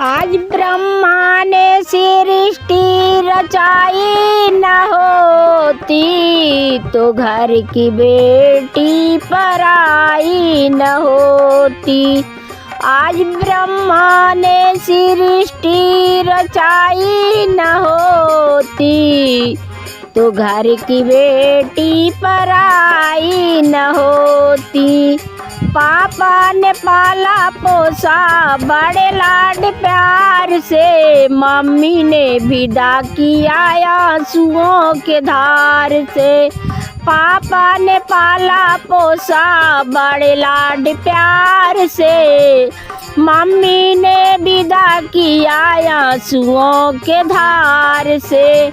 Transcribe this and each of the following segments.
आज ब्रह्मा ने सृष्टि रचाई न होती, तो घर की बेटी पराई न होती। आज ब्रह्मा ने सृष्टि रचाई न होती, तो घर की बेटी पराई न होती। पापा ने पाला पोसा बड़े लाड प्यार से, मम्मी ने विदा किया आंसुओं के धार से। पापा ने पाला पोसा बड़े लाड प्यार से, मम्मी ने विदा किया आंसुओं के धार से।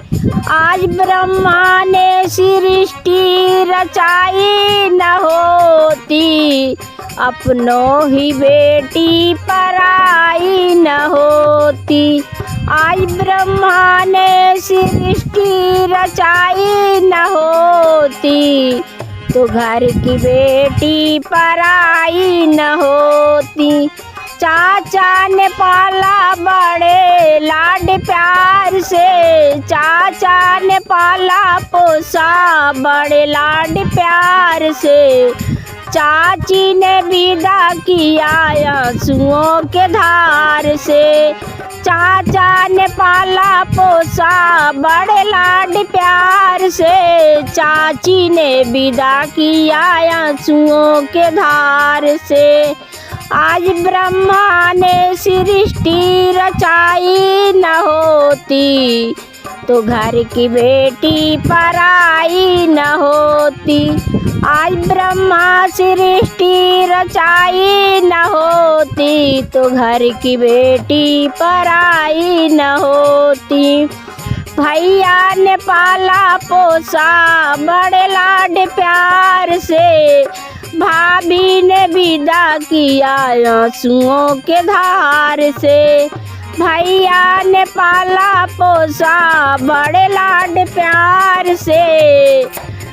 आज ब्रह्मा ने सृष्टि रचाई न होती, अपनों ही बेटी पराई न होती। आज ब्रह्मा ने सृष्टि रचाई न होती, तो घर की बेटी पराई न होती। चाचा ने पाला बड़े लाड प्यार से, चाचा ने पाला पोसा बड़े लाड प्यार से। चाची ने विदा किया आंसुओं के धार से। चाचा ने पाला पोसा बड़े लाड प्यार से, चाची ने विदा किया आंसुओं के धार से। आज ब्रह्मा ने सृष्टि रचाई न होती, तो घर की बेटी पराई न होती। आज ब्रह्मा सृष्टि रचाई न होती, तो घर की बेटी पराई न होती। भैया ने पाला पोसा बड़े लाड प्यार से, भाभी ने विदा किया आंसुओं के धार से। भैया ने पाला पोसा बड़े लाड प्यार से,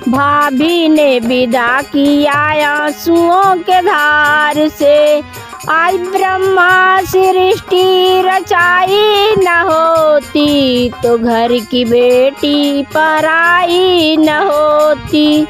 भाभी ने विदा किया आंसुओं के धार से। आज ब्रह्मा सृष्टि रचाई न होती, तो घर की बेटी पराई न होती।